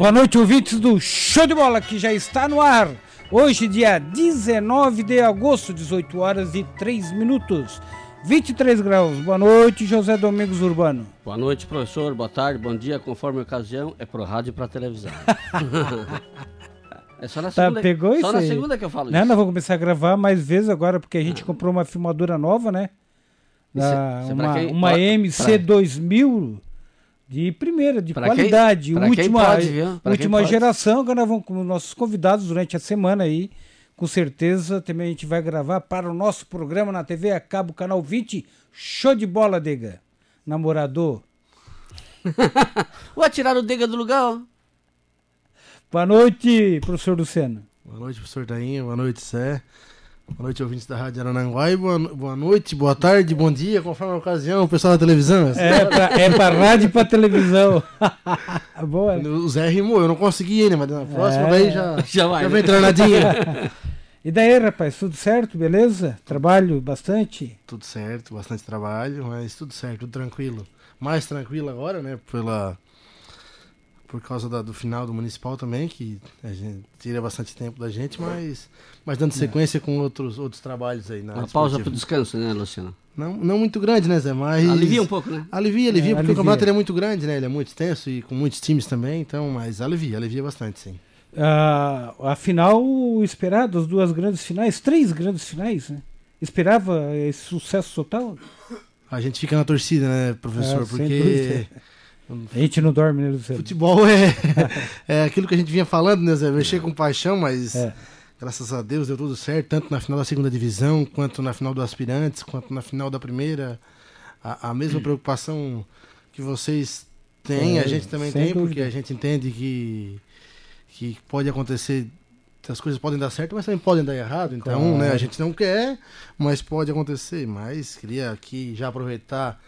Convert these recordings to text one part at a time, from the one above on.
Boa noite, ouvintes do Show de Bola, que já está no ar. Hoje, dia 19 de agosto, 18 horas e 3 minutos, 23 graus. Boa noite, José Domingos Urbano. Boa noite, professor. Boa tarde, bom dia, conforme a ocasião. É pro rádio e pra televisão. É só na segunda, pegou só isso na aí? segunda que eu falo Não, isso. nós vamos começar a gravar mais vezes agora, porque a gente comprou uma filmadora nova, né? Uma MC2000 de primeira, de qualidade, última geração, que nós vamos com nossos convidados durante a semana aí. Com certeza também a gente vai gravar para o nosso programa na TV a cabo, canal 20, Show de Bola, Dega. Namorador. Vou tirar o Dega do lugar, ó. Boa noite, professor Luciano. Boa noite, professor Tainho. Boa noite, Zé. Boa noite, ouvintes da Rádio Arananguá. E boa noite, boa tarde, bom dia, conforme a ocasião, o pessoal da televisão. É pra rádio e pra televisão. Boa. O Zé rimou, eu não consegui ainda, mas na próxima daí já vai vem treinadinha. E daí, rapaz, tudo certo, beleza? Trabalho bastante? Tudo certo, bastante trabalho, mas tudo certo, tudo tranquilo. Mais tranquilo agora, né, por causa do final do Municipal também, que a gente tira bastante tempo da gente, mas dando sequência com outros trabalhos aí. Uma pausa para o descanso, né, Luciano? Não muito grande, né, Zé? Mas alivia um pouco, né? Alivia, porque o campeonato ele é muito grande, né? Ele é muito extenso e com muitos times também, então, mas alivia bastante, sim. A final esperada, as duas grandes finais, 3 grandes finais, né? Esperava esse sucesso total? A gente fica na torcida, né, professor? Porque a gente não dorme, né, Luciano? Futebol é aquilo que a gente vinha falando, né, Zé? Mexer com paixão, mas graças a Deus deu tudo certo, tanto na final da segunda divisão, quanto na final do Aspirantes, quanto na final da primeira. A mesma preocupação que vocês têm, a gente também tem, dúvida. Porque a gente entende que pode acontecer, as coisas podem dar certo, mas também podem dar errado. Então, né, a gente não quer, mas pode acontecer. Mas queria aqui já aproveitar,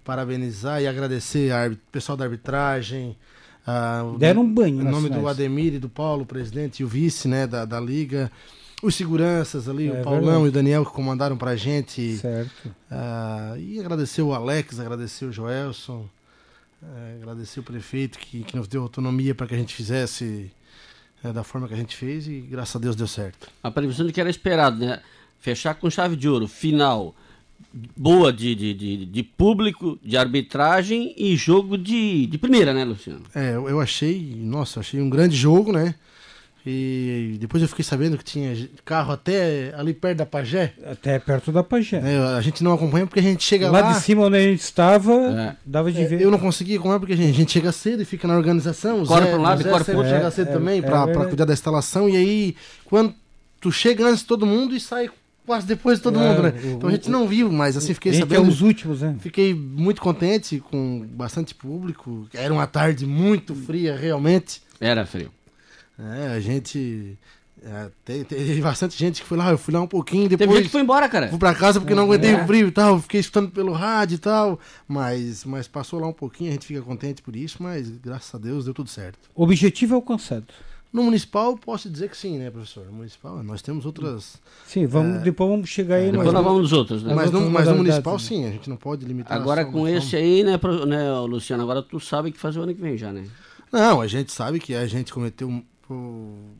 parabenizar e agradecer ao pessoal da arbitragem. Deram um banho. Em nome do Ademir e do Paulo, o presidente e o vice, né, da Liga. Os seguranças ali, o Paulão verdade. E o Daniel, que comandaram pra gente. Certo. E agradecer o Alex, agradecer o Joelson, agradecer o prefeito que nos deu autonomia para que a gente fizesse da forma que a gente fez e graças a Deus deu certo. A previsão de que era esperado, né? Fechar com chave de ouro, final boa de público, de arbitragem e jogo de primeira, né, Luciano? Eu achei um grande jogo, né? E depois eu fiquei sabendo que tinha carro até ali perto da Pagé. Até perto da Pagé. A gente não acompanha porque a gente chega lá... Lá de cima onde a gente estava, dava de ver. Eu não consegui acompanhar porque a gente chega cedo e fica na organização. Corre para um lado e corre para o outro. Chega cedo também para cuidar da instalação. E aí, quando tu chega antes de todo mundo e sai quase depois de todo mundo, né? Então a gente não viu, mas assim, fiquei sabendo. Os últimos, né? Fiquei muito contente com bastante público. Era uma tarde muito fria, realmente. Era frio. A gente... Teve bastante gente que foi lá, eu fui lá um pouquinho, depois... Teve gente que foi embora, cara. Fui pra casa porque não aguentei o frio e tal, fiquei escutando pelo rádio e tal, mas passou lá um pouquinho, a gente fica contente por isso, mas graças a Deus deu tudo certo. O objetivo é alcançado. No Municipal, posso dizer que sim, né, professor? No Municipal, nós temos outras... Sim, depois vamos chegar aí... Depois nós vamos nos outros, né? Mas no Municipal, sim, a gente não pode limitar... Agora com esse aí, né, Luciano, agora tu sabe que fazer o ano que vem já, né? Não, a gente sabe que a gente cometeu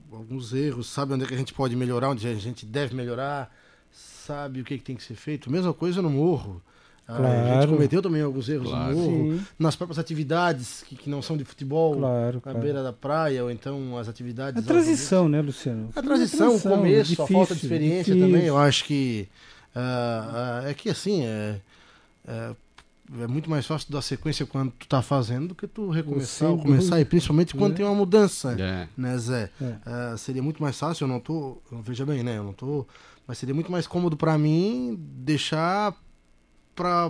alguns erros, sabe onde é que a gente pode melhorar, onde a gente deve melhorar, sabe o que tem que ser feito. Mesma coisa no Morro. Claro. A gente cometeu também alguns erros no Morro, sim. Nas próprias atividades que não são de futebol, na beira da praia, ou então as atividades... A transição, né, Luciano? A transição, o começo, difícil, a falta de experiência também, eu acho que... é que assim, é muito mais fácil dar sequência quando tu tá fazendo do que tu recomeçar ou começar, e principalmente quando tem uma mudança, né, Zé? Seria muito mais fácil, veja bem, né, mas seria muito mais cômodo para mim deixar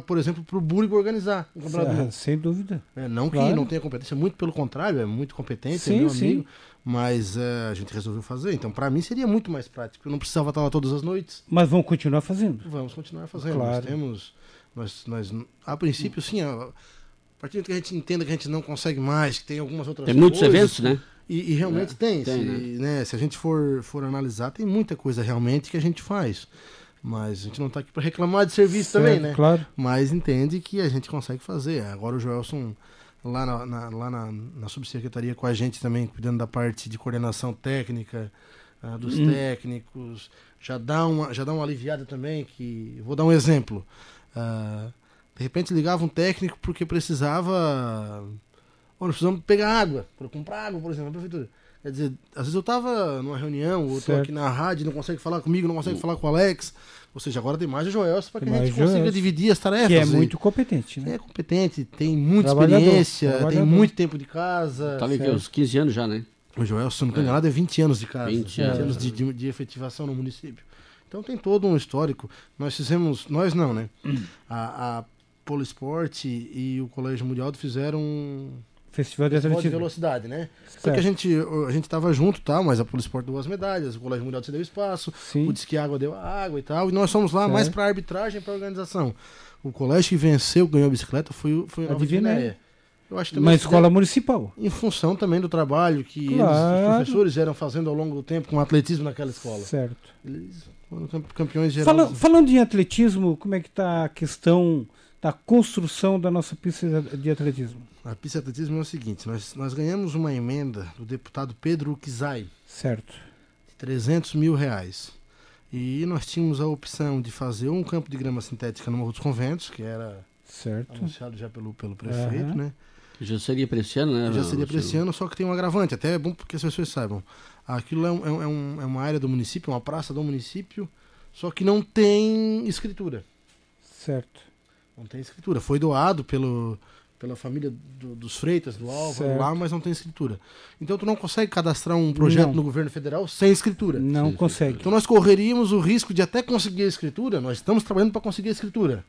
por exemplo, pro Búrigo organizar o campeonato. Sem dúvida. Não que não tenha competência, muito pelo contrário, é muito competente, sim, é meu amigo, mas a gente resolveu fazer, então para mim seria muito mais prático, eu não precisava estar lá todas as noites. Mas vamos continuar fazendo? Vamos continuar fazendo, claro. Nós a princípio, sim, a partir do que a gente entenda que a gente não consegue mais, que tem algumas outras coisas... Tem muitos eventos, né? E realmente tem né? Se a gente for analisar, tem muita coisa realmente que a gente faz. Mas a gente não está aqui para reclamar de serviço também, né? Claro. Mas entende que a gente consegue fazer. Agora o Joelson lá na subsecretaria com a gente também, cuidando da parte de coordenação técnica, dos técnicos, já dá uma aliviada também, que vou dar um exemplo. De repente ligava um técnico porque precisava... nós precisamos pegar água, para comprar água, por exemplo, na prefeitura. Quer dizer, às vezes eu estava numa reunião, ou estou aqui na rádio, não consegue falar comigo, não consegue falar com o Alex. Ou seja, agora tem mais o Joelson para que a gente consiga dividir as tarefas. Que é muito competente, né? É competente, tem muita experiência, tem muito tempo de casa. Tá ligado, uns 15 anos já, né? O Joelson, não tem nada, é 20 anos de casa. 20 anos de efetivação no município. Então tem todo um histórico. Nós não, né? A Polisport e o Colégio Mundial fizeram Festival de velocidade, né? Só que a gente estava junto, tal, mas a Polisport deu as medalhas, o Colégio Mundial deu espaço, o Disque Água deu a água e tal, e nós fomos lá mais para arbitragem, para organização. O colégio que venceu, ganhou a bicicleta, foi a Nova Guiné. Eu acho também uma escola municipal. Em função também do trabalho que os professores eram fazendo ao longo do tempo com o atletismo naquela escola. Certo. Eles foram campeões gerais. Falando em atletismo, como é que está a questão da construção da nossa pista de atletismo? A pista de atletismo é o seguinte, nós ganhamos uma emenda do deputado Pedro Ukizai. Certo. De R$300 mil. E nós tínhamos a opção de fazer um campo de grama sintética no Morro dos Conventos, que era anunciado já pelo prefeito, né? Já seria para esse ano, né? Já seria para esse ano, só que tem um agravante. Até é bom porque as pessoas saibam. Aquilo é uma área do município, uma praça do município, só que não tem escritura. Certo. Não tem escritura. Foi doado pela família dos Freitas, do Álvaro, lá, mas não tem escritura. Então tu não consegue cadastrar um projeto no governo federal sem escritura. Não consegue. Então nós correríamos o risco de até conseguir a escritura, nós estamos trabalhando para conseguir a escritura.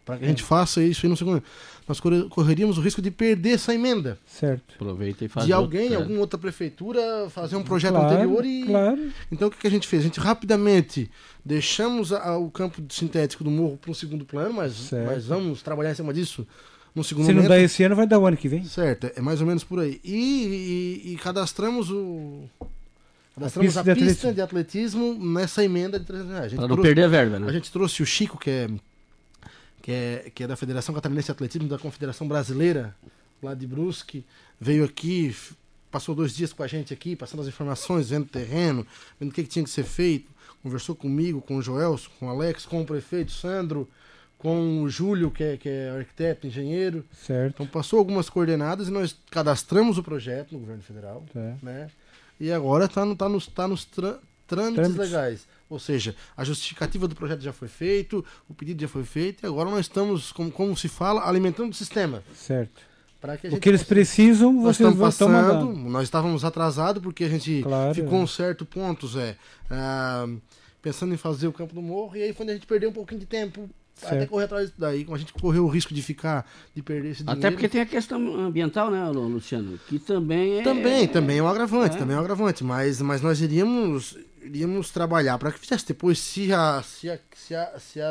Para que a gente faça isso aí no segundo. Nós correríamos o risco de perder essa emenda. Certo. Aproveita e faz. De alguém, alguma outra prefeitura, fazer um projeto anterior e. Claro. Então o que a gente fez? A gente rapidamente deixamos o campo sintético do morro para um segundo plano, mas vamos trabalhar em cima disso no segundo momento. Se não dá esse ano, vai dar o ano que vem. Certo, é mais ou menos por aí. E cadastramos a pista de atletismo nessa emenda de R$300. Para não perder a verba, né? A gente trouxe o Chico, que é da Federação Catarinense de Atletismo, da Confederação Brasileira, lá de Brusque, veio aqui, passou 2 dias com a gente aqui, passando as informações, vendo o terreno, vendo o que tinha que ser feito, conversou comigo, com o Joelson, com o Alex, com o prefeito Sandro, com o Júlio, que é arquiteto, engenheiro. Certo. Então passou algumas coordenadas e nós cadastramos o projeto no governo federal, né? E agora está nos trâmites legais. Ou seja, a justificativa do projeto já foi feito, o pedido já foi feito, e agora nós estamos, como se fala, alimentando o sistema. Certo. Para que o que eles precisam, vocês vão estar mandando. Nós estávamos atrasados porque a gente ficou um certo ponto, pensando em fazer o Campo do Morro, e aí quando a gente perdeu um pouquinho de tempo, até correr atrás disso daí, a gente correu o risco de perder esse dinheiro. Até porque tem a questão ambiental, né, Luciano? Que também é... Também é um agravante, mas nós iríamos trabalhar para que fizesse. Depois, se a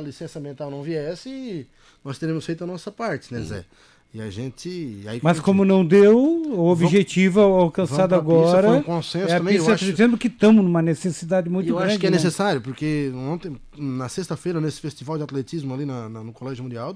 licença ambiental não viesse, nós teremos feito a nossa parte, né, Zé? E a gente... Mas como não deu, o objetivo alcançado agora foi um consenso é a também, pista dizendo que estamos numa necessidade muito grande. Eu acho que é necessário, porque ontem, na sexta-feira, nesse festival de atletismo ali no Colégio Mundial...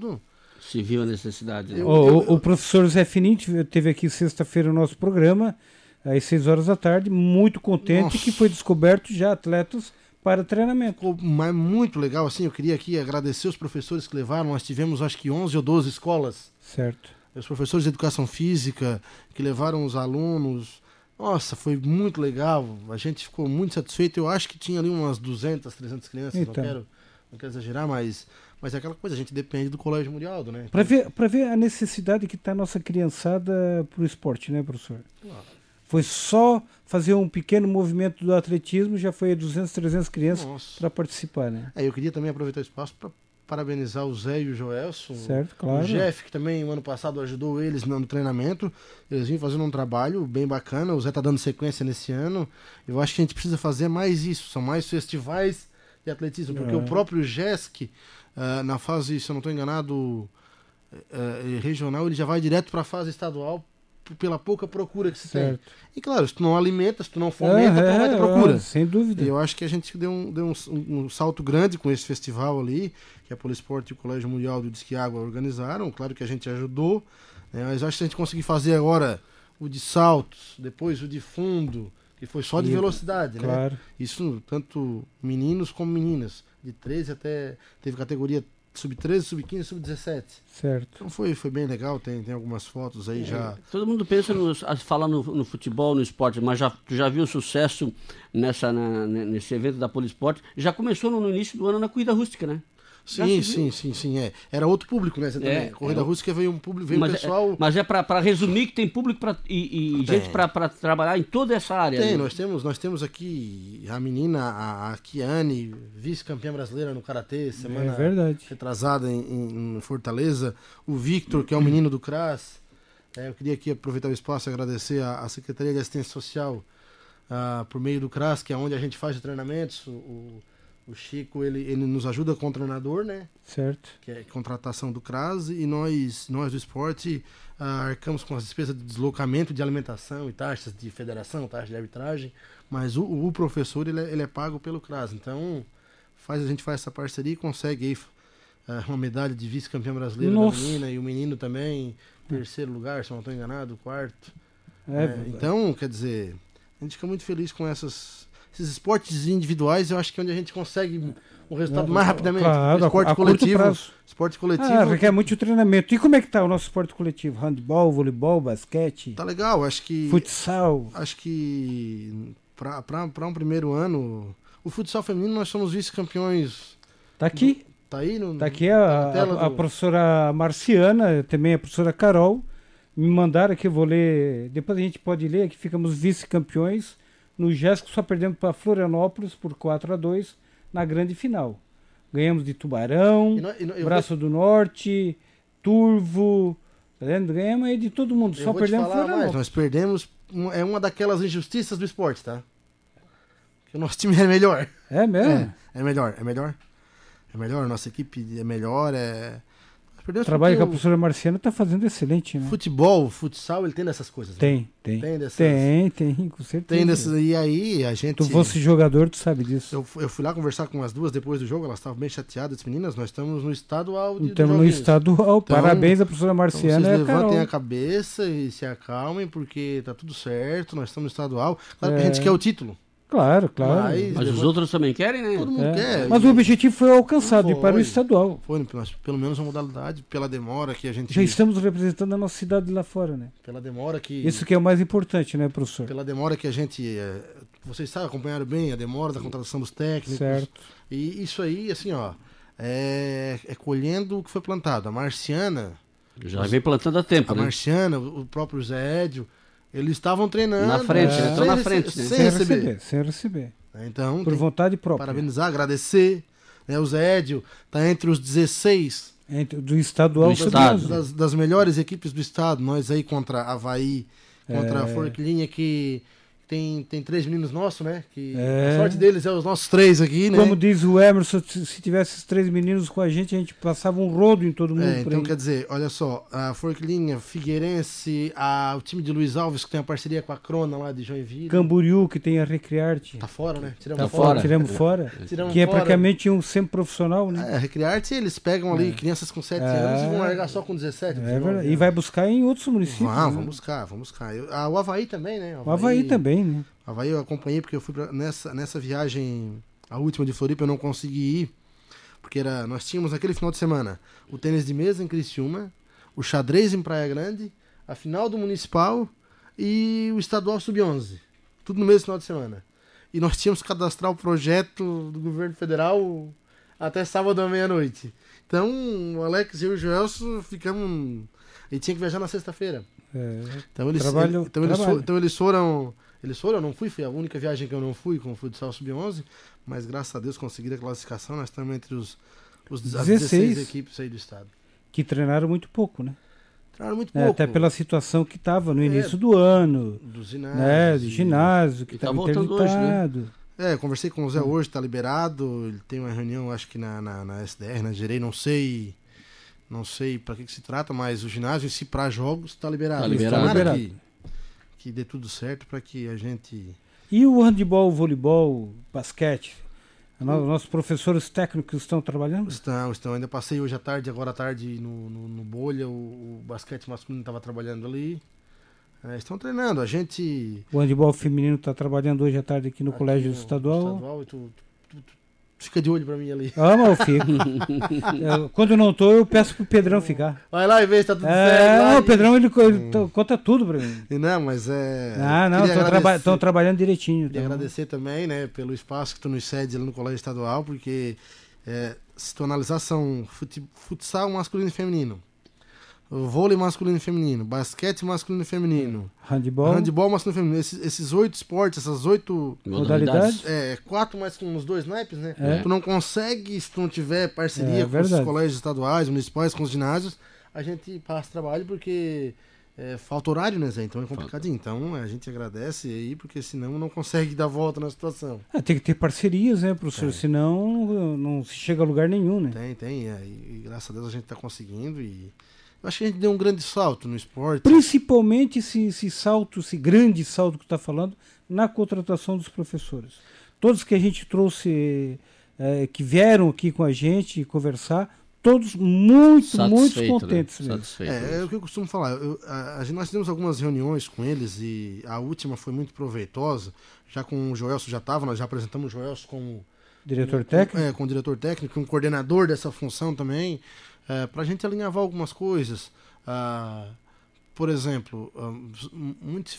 Se viu a necessidade. Né? O professor Zé Finim teve aqui sexta-feira o nosso programa, às 6 horas da tarde, muito contente que foi descoberto já atletas para treinamento. Ficou muito legal, assim, eu queria aqui agradecer os professores que levaram, nós tivemos acho que 11 ou 12 escolas. Certo. Os professores de educação física que levaram os alunos. Nossa, foi muito legal, a gente ficou muito satisfeito, eu acho que tinha ali umas 200, 300 crianças, então. não quero exagerar, mas é aquela coisa, a gente depende do Colégio Mundial, né? Então, para ver a necessidade que está a nossa criançada para o esporte, né, professor? Foi só fazer um pequeno movimento do atletismo, já foi 200, 300 crianças para participar, né? Eu queria também aproveitar o espaço para parabenizar o Zé e o Joelson. Certo, claro. O Jeff, que também o ano passado ajudou eles no treinamento. Eles vinham fazendo um trabalho bem bacana. O Zé está dando sequência nesse ano. Eu acho que a gente precisa fazer mais isso. São mais festivais de atletismo. Porque o próprio GESC, na fase, se eu não estou enganado, regional, ele já vai direto para a fase estadual pela pouca procura que se tem. E claro, se tu não alimenta, se tu não fomenta, tu não vai ter procura. Sem dúvida. E eu acho que a gente deu um salto grande com esse festival ali, que a Polisport e o Colégio Mundial do Disque Água organizaram. Claro que a gente ajudou, Mas eu acho que se a gente conseguir fazer agora o de saltos, depois o de fundo, que foi só de velocidade, claro, né? Isso tanto meninos como meninas, de 13 até... Teve categoria sub-13, sub-15, sub-17. Certo. Então foi bem legal, tem algumas fotos aí já. Todo mundo pensa, fala no futebol, no esporte, mas tu já viu o sucesso nesse evento da Polisport? Já começou no início do ano na corrida rústica, né? Sim. Era outro público, né? Você também. Corrida rústica veio um público, veio um pessoal. Mas é para resumir que tem público e gente para trabalhar em toda essa área. Tem, né? nós temos aqui a menina, a Kiane, vice-campeã brasileira no Karatê, semana retrasada em Fortaleza. O Victor, que é o menino do CRAS. Eu queria aqui aproveitar o espaço e agradecer a Secretaria de Assistência Social por meio do CRAS, que é onde a gente faz os treinamentos. O Chico, ele nos ajuda com o treinador, né? Certo. Que é contratação do CRAS, e nós do esporte arcamos com as despesas de deslocamento, de alimentação e taxas de federação, taxas de arbitragem, mas o professor, ele é pago pelo CRAS. Então, a gente faz essa parceria e consegue aí uma medalha de vice-campeão brasileiro da menina, e o menino também, terceiro lugar, se não estou enganado, quarto. Então, quer dizer, a gente fica muito feliz com esses esportes individuais. Eu acho que é onde a gente consegue um resultado mais rapidamente. Claro, esporte coletivo. Requer muito treinamento. E como é que tá o nosso esporte coletivo? Handball, voleibol, basquete? Tá legal, acho que... Futsal? Acho que para um primeiro ano, o futsal feminino nós somos vice-campeões. Tá aqui. Tá aí? Tá aqui a professora Marciana, também a professora Carol, me mandaram aqui, eu vou ler, depois a gente pode ler, que ficamos vice-campeões. No Jéssico só perdemos para Florianópolis por 4-2 na grande final. Ganhamos de Tubarão, Braço do Norte, Turvo, tá vendo? Ganhamos aí de todo mundo, só perdemos Florianópolis. Nós perdemos, é uma daquelas injustiças do esporte, tá? Que o nosso time é melhor. É mesmo? É melhor, nossa equipe é melhor, O trabalho que a professora Marciana está fazendo excelente, né? Futsal, ele tem dessas coisas. Tem, com certeza. Tem dessas, e aí a gente... Tu fosse jogador, tu sabe disso. Eu fui lá conversar com as duas depois do jogo, elas estavam bem chateadas, meninas, nós estamos no estadual. Estamos no estadual, então, parabéns à professora Marciana. Então vocês levantem a cabeça e se acalmem, porque tá tudo certo, nós estamos no estadual. Claro que a gente quer o título. Claro. Mas os outros também querem, né? Todo mundo quer. Mas o objetivo foi alcançado, ir para o estadual. Foi, pelo menos uma modalidade, pela demora que a gente... Já estamos representando a nossa cidade lá fora, né? Pela demora que... Isso que é o mais importante, né, professor? Pela demora que a gente... Vocês sabem, acompanharam bem a demora da contratação dos técnicos. Certo. E isso aí, assim, é colhendo o que foi plantado. A Marciana... Já vem plantando há tempo, né? A Marciana, o próprio Zé Edio, eles estavam treinando. Na frente, estão na frente, né? Sem receber. Então, por vontade própria. Parabenizar, agradecer. O Zé Edio está entre os 16 do estadual das melhores equipes do estado. Nós aí contra Avaí, contra a Forquilinha, que tem 3 meninos nossos, né? Que a sorte deles é os nossos 3 aqui, né? Como diz o Emerson, se tivesse esses 3 meninos com a gente passava um rodo em todo mundo. Então, quer dizer, olha só, a Forquilinha, Figueirense, o time de Luiz Alves, que tem a parceria com a Crona lá de Joinville. Camboriú, que tem a Recriarte. Tá fora, né? Tiramos fora. Que é praticamente um semi-profissional, né? A Recriarte, eles pegam ali crianças com 7 anos e vão largar só com 17. Verdade. E vai buscar em outros municípios. Vamos buscar. O Avaí também, né? O Avaí também, né? Avaí eu acompanhei porque eu fui nessa viagem, a última de Floripa, eu não consegui ir, porque nós tínhamos naquele final de semana o tênis de mesa em Criciúma, o xadrez em Praia Grande, a final do Municipal e o estadual sub-11, tudo no mesmo final de semana. E nós tínhamos que cadastrar o projeto do governo federal até sábado à meia-noite. Então o Alex e eu e o Joelson ficamos... E tinha que viajar na sexta-feira. Então eles foram... Eu não fui, foi a única viagem que eu não fui com o futsal sub-11, mas graças a Deus consegui a classificação, nós estamos entre as 16 equipes aí do estado. Que treinaram muito pouco, né? Treinaram muito pouco. Até pela situação que estava no início do ano. Do ginásio. Né? Do ginásio, que estava interditado. Hoje, né? Eu conversei com o Zé hoje, está liberado, ele tem uma reunião, acho que na SDR, na Gerei, não sei para que se trata, mas o ginásio em si para jogos está liberado. Está liberado. Que dê tudo certo para que a gente... E o handebol, o voleibol, basquete? Nossos professores técnicos estão trabalhando? Estão. Ainda passei hoje à tarde, agora à tarde no Bolha, o basquete masculino estava trabalhando ali. Estão treinando, a gente... O handebol feminino está trabalhando hoje à tarde aqui no Colégio Estadual. E tu fica de olho pra mim ali. Mas eu fico. Quando eu não tô, eu peço pro Pedrão ficar. Vai lá e vê se tá tudo certo. O Pedrão, ele conta tudo pra mim. Não, mas é... Estão trabalhando direitinho. Queria agradecer também, né, pelo espaço que tu nos cede ali no Colégio Estadual, porque se tu analisar, são futsal masculino e feminino, vôlei masculino e feminino, basquete masculino e feminino, handebol masculino e feminino, esses 8 esportes, essas 8 modalidades, 4 mais com os 2 naipes, né? Tu não consegue, se tu não tiver parceria com os colégios estaduais, municipais, com os ginásios, a gente passa trabalho porque falta horário, né, Zé? Então é complicadinho. Então a gente agradece aí, porque senão não consegue dar volta na situação. Tem que ter parcerias, né, professor? Senão não se chega a lugar nenhum, né? Tem. E graças a Deus a gente tá conseguindo e eu acho que a gente deu um grande salto no esporte. Principalmente esse grande salto que está falando, na contratação dos professores. Todos que a gente trouxe, que vieram aqui com a gente conversar, todos muito contentes. Né? É o que eu costumo falar. Nós tivemos algumas reuniões com eles e a última foi muito proveitosa. Já com o Joelson nós já apresentamos o Joelson como diretor técnico. Com o diretor técnico, um coordenador dessa função também. Para a gente alinhavar algumas coisas. Por exemplo, muito se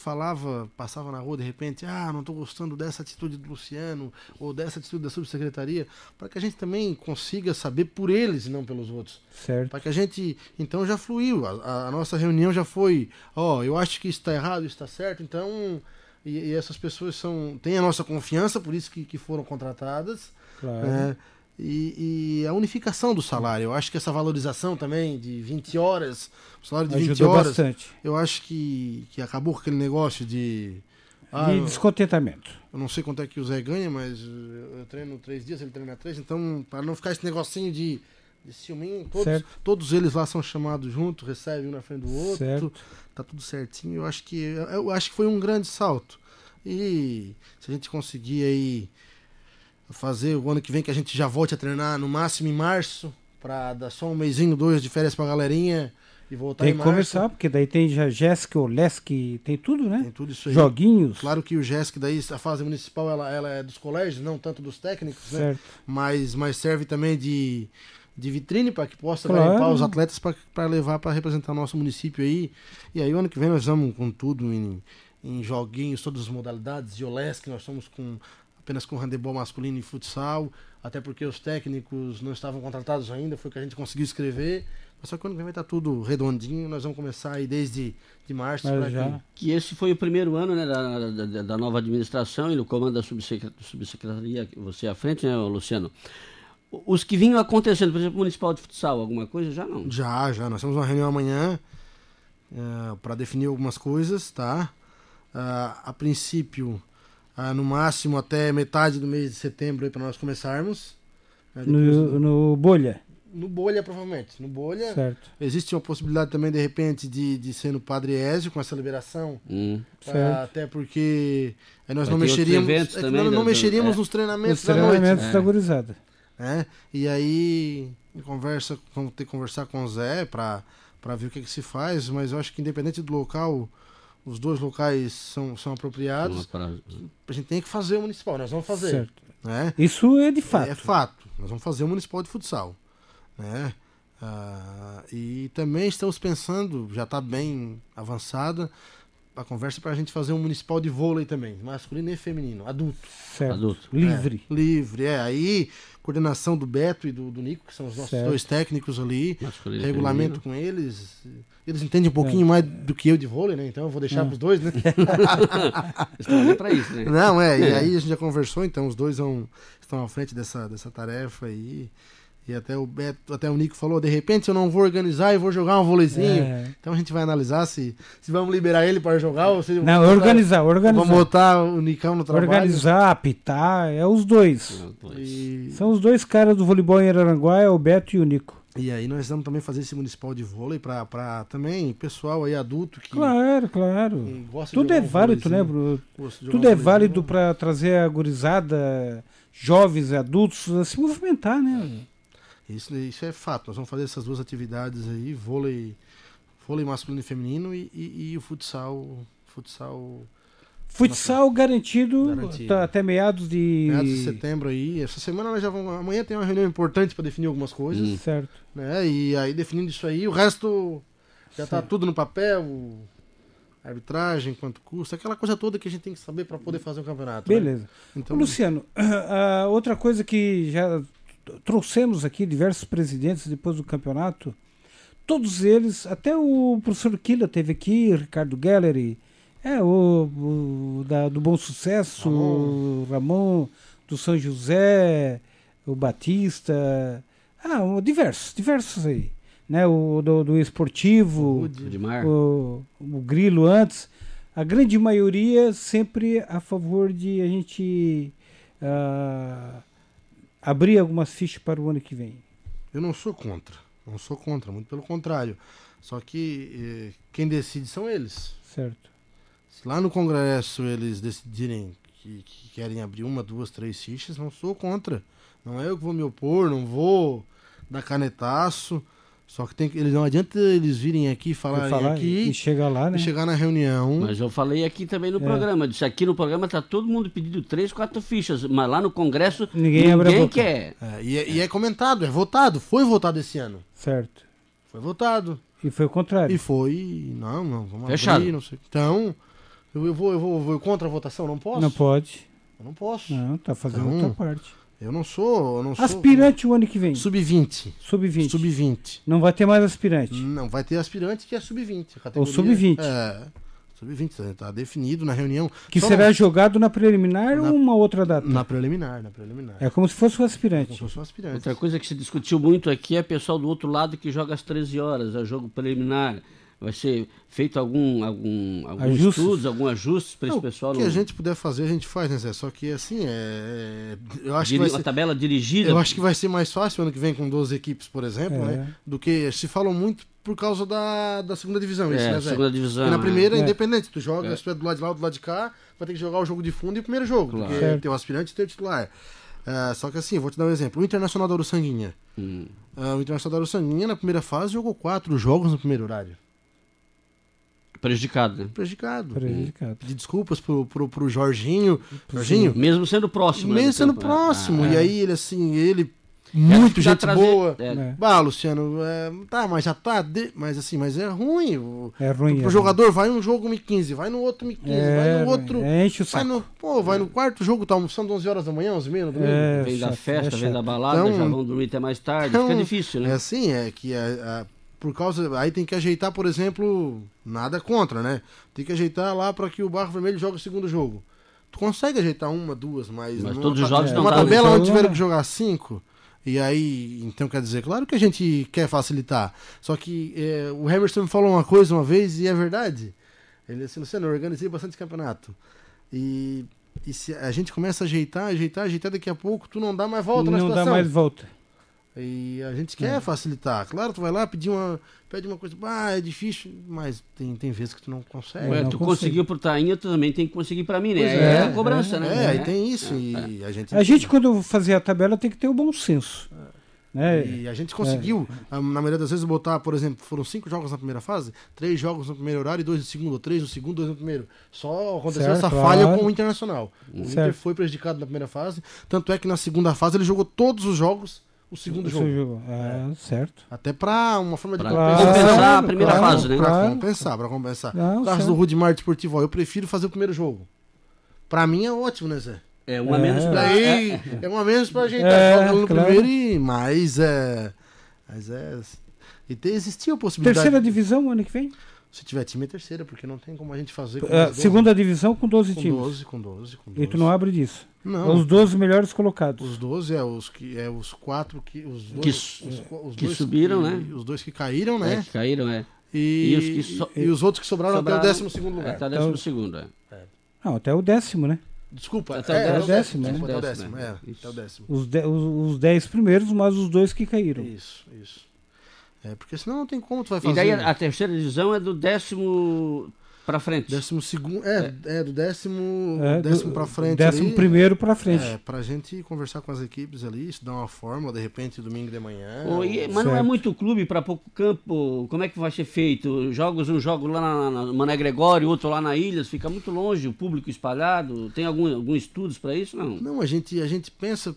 passava na rua de repente, não estou gostando dessa atitude do Luciano ou dessa atitude da subsecretaria, para que a gente também consiga saber por eles e não pelos outros. Certo. Para que a gente, então já fluiu, a nossa reunião já foi, eu acho que isso está errado, isso está certo, então, e essas pessoas têm a nossa confiança, por isso que foram contratadas. Claro. E a unificação do salário, eu acho que essa valorização também de 20 horas, o salário de 20 ajudou horas, bastante. Eu acho que acabou com aquele negócio de descontentamento. Eu não sei quanto é que o Zé ganha, mas eu treino 3 dias, ele treina 3, então para não ficar esse negocinho de ciúminho, todos eles lá são chamados juntos, recebem um na frente do outro, tá tudo certinho. Eu acho que foi um grande salto. E se a gente conseguir aí fazer o ano que vem, que a gente já volte a treinar no máximo em março, para dar só 1 mêsinho, 2 de férias pra galerinha e voltar em março. Tem que começar, porque daí tem já Jéssica, o Lesk, tem tudo, né? Tem tudo isso aí. Joguinhos. Claro que o Jéssica, daí a fase municipal, ela é dos colégios, não tanto dos técnicos, certo, né? Mas serve também de vitrine para que possa garimpar os atletas para levar para representar o nosso município aí. E aí o ano que vem nós vamos com tudo em joguinhos, todas as modalidades, de Olesk, nós somos apenas com handebol masculino e futsal, até porque os técnicos não estavam contratados ainda, foi o que a gente conseguiu escrever. Mas só que quando vai estar tudo redondinho, nós vamos começar aí desde março. Que esse foi o primeiro ano, né, da nova administração e no comando da subsecretaria, você à frente, né, Luciano? Os que vinham acontecendo, por exemplo, municipal de futsal, alguma coisa, já não? Já. Nós temos uma reunião amanhã para definir algumas coisas, tá? A princípio, no máximo até metade do mês de setembro para nós começarmos. No Bolha? No Bolha, provavelmente. No Bolha. Certo. Existe uma possibilidade também, de repente, de ser no Padre Ézio, com essa liberação. Até porque nós não mexeríamos, não mexeríamos nos treinamentos da noite. Nos treinamentos da gurizada. E aí, vamos ter que conversar com o Zé para ver o que se faz, mas eu acho que independente do local, os 2 locais são apropriados. A gente tem que fazer o municipal, nós vamos fazer. Certo. Né? Isso é de fato. É fato, nós vamos fazer o municipal de futsal. Né? E também estamos pensando, já está bem avançada a conversa para a gente fazer um municipal de vôlei também, masculino e feminino, adulto. Certo. Adulto. Livre. Livre, Aí, coordenação do Beto e do Nico, que são os nossos 2 técnicos ali, masculino regulamento com eles. Eles entendem um pouquinho mais do que eu de vôlei, né? Então eu vou deixar para os 2, né? Estão ali para isso, né? Não, e aí a gente já conversou, então os 2 estão à frente dessa tarefa aí. E até o Beto, até o Nico falou, de repente eu não vou organizar e vou jogar um vôleizinho. Então a gente vai analisar se vamos liberar ele para jogar ou se... Não, organizar. Vamos botar o Nicão no trabalho. Organizar, apitar, os 2. São os 2 caras do voleibol em Araranguá, é o Beto e o Nico. E aí nós vamos também fazer esse municipal de vôlei para também pessoal aí adulto que... Claro. Tudo é válido, né, Bruno? Tudo é válido para trazer a gurizada, jovens e adultos a se movimentar, né? Isso é fato. Nós vamos fazer essas duas atividades aí, vôlei masculino e feminino e o futsal garantido. Tá, até meados de setembro aí. Essa semana nós já vamos. Amanhã tem uma reunião importante para definir algumas coisas. Certo. Né? E aí, definindo isso aí, o resto já está tudo no papel. Arbitragem, quanto custa, aquela coisa toda que a gente tem que saber para poder fazer o campeonato. Beleza. Né? Então, Luciano, outra coisa que já trouxemos aqui, diversos presidentes depois do campeonato, todos eles, até o professor Kila teve aqui, Ricardo Gelleri, do Bom Sucesso, o Ramon, do São José, o Batista, diversos aí, né? O do Esportivo, o Grilo antes, a grande maioria sempre a favor de a gente abrir algumas fichas para o ano que vem. Eu não sou contra, muito pelo contrário, só que quem decide são eles. Certo. Se lá no Congresso eles decidirem que querem abrir 1, 2, 3 fichas, não sou contra. Não é eu que vou me opor, não vou dar canetaço. Só que não adianta eles virem aqui falarem aqui e chegar lá, né? E chegar na reunião. Mas eu falei aqui também no programa. Disse aqui no programa tá todo mundo pedindo 3, 4 fichas, mas lá no Congresso ninguém quer. E é comentado, é votado. Foi votado esse ano. Certo. Foi votado. E foi o contrário. E foi. Não, vamos fechado. Abrir, não sei. Então, eu vou contra a votação? Não posso? Não pode. Eu não posso. Não, tá fazendo outra parte. Eu não sou. Aspirante o ano que vem. Sub-20. Sub-20. Não vai ter mais aspirante. Não, vai ter aspirante que é sub-20. Ou sub-20. Sub-20, está definido na reunião. Que será jogado na preliminar ou uma outra data? Na preliminar. É como se fosse um aspirante. Outra coisa que se discutiu muito aqui é o pessoal do outro lado que joga às 13 horas, é jogo preliminar. Vai ser feito algum estudos, algum ajustes para esse pessoal? O que a gente puder fazer, a gente faz, né, Zé? Só que assim, eu acho que vai ser, a tabela dirigida. Eu acho que vai ser mais fácil ano que vem com 12 equipes, por exemplo, né? Do que se falam muito por causa da segunda divisão, isso, né, Zé? Segunda divisão. Porque na primeira é independente, tu joga, se tu é do lado de lá ou do lado de cá, vai ter que jogar o jogo de fundo e o primeiro jogo, porque tem o aspirante e tem o titular. Só que assim, vou te dar um exemplo. O Internacional da Uruçanguinha. O Internacional da Uruçanguinha, na primeira fase, jogou 4 jogos no primeiro horário. Prejudicado, né? Prejudicado. Pedir desculpas pro Jorginho. Mesmo sendo próximo. Mesmo sendo próximo. E aí ele muito gente boa. Luciano, mas já tá. Mas é ruim. É ruim. Pro jogador, vai um jogo 1h15, vai no outro 1h15, vai no outro. Enche o saco. Vai no quarto jogo, tá almoçando 11 horas da manhã, 11h30 no domingo. Vem da festa, vem da balada, já vão dormir até mais tarde. Fica difícil, né? É assim, que por causa. Aí tem que ajeitar, por exemplo, nada contra, né? Tem que ajeitar lá para que o Barro Vermelho jogue o segundo jogo. Tu consegue ajeitar 1, 2, mas todos os jogos não uma tabela onde tiveram que jogar 5. E aí, então quer dizer, claro que a gente quer facilitar. Só que o Emerson me falou uma coisa uma vez e é verdade. Ele disse, Luciano, eu organizei bastante campeonato. E se a gente começa a ajeitar, daqui a pouco tu não dá mais volta na situação. Não dá mais volta. E a gente quer facilitar. Claro, tu vai lá pede uma coisa, é difícil, mas tem vezes que tu não consegue. Tu conseguiu pro Tainha, tu também tem que conseguir pra mim, né? É a cobrança, né? Aí tem isso. E a gente, quando fazia a tabela, tem que ter o bom senso. Né? E a gente conseguiu, na maioria das vezes, botar, por exemplo, foram 5 jogos na primeira fase, 3 jogos no primeiro horário e 2 no segundo, ou 3 no segundo, 2 no primeiro. Só aconteceu essa falha com o Internacional. O Inter foi prejudicado na primeira fase, tanto é que na segunda fase ele jogou todos os jogos. O segundo jogo. Certo. Até para uma forma de compensar a primeira fase, né? Para compensar. No caso do Rudimar Desportivo, eu prefiro fazer o primeiro jogo. Para mim é ótimo, né, Zé? É uma menos pra... É uma menos pra ajeitar no primeiro, mas existia a possibilidade. Terceira divisão ano que vem? Se tiver time é terceira, porque não tem como a gente fazer com segunda divisão com 12 times. Com 12. E tu não abre disso? Não. Os 12 melhores colocados. Os 12 os 4 que os dois subiram, né? Os 2 que caíram, né? Que caíram, E os outros que sobraram até o 12º lugar. Até o 12º, Não, até o 10º, né? Desculpa, até o 10º, né? Até o 10º. Os 10 primeiros, mas os 2 que caíram. Isso. Porque senão não tem como tu vai fazer. E daí a terceira divisão é do 10º para frente. 12º, do 10º para frente. 11º para frente. Pra gente conversar com as equipes ali, estudar uma fórmula, de repente domingo de manhã. Mas não é muito clube para pouco campo, como é que vai ser feito? Um jogo lá na Mané Gregório, outro lá na Ilhas, fica muito longe, o público espalhado. Tem algum estudos para isso? Não, a gente pensa,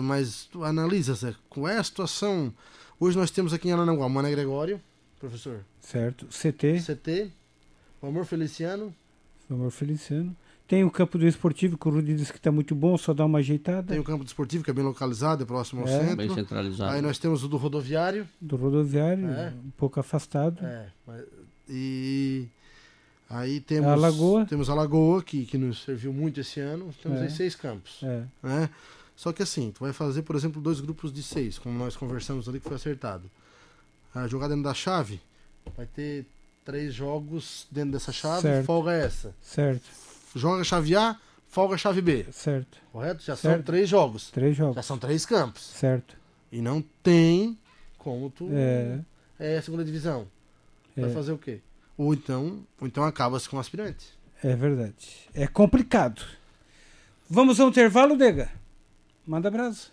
mas tu analisa, Zé, qual é a situação. Hoje nós temos aqui em Arananguá, Mané Gregório, professor. Certo, CT. O Amor Feliciano. Tem o campo do esportivo, que o Rudy disse que está muito bom, só dá uma ajeitada. Tem o campo do esportivo, que é bem localizado, é próximo ao centro. Bem centralizado. Aí nós temos o do rodoviário. Um pouco afastado. E aí temos a Lagoa, que nos serviu muito esse ano. Temos aí 6 campos. Né? Só que assim, tu vai fazer, por exemplo, 2 grupos de 6, como nós conversamos ali, que foi acertado. A jogada dentro da chave vai ter 3 jogos dentro dessa chave, certo. Folga essa. Certo. Joga a chave A, folga a chave B. Certo. Correto? Já são 3 jogos. 3 jogos. Já são 3 campos. Certo. E não tem como tu... É a segunda divisão. Vai fazer o quê? Ou então acaba-se com o aspirante. É verdade. É complicado. Vamos ao intervalo, Dega? Manda brasa.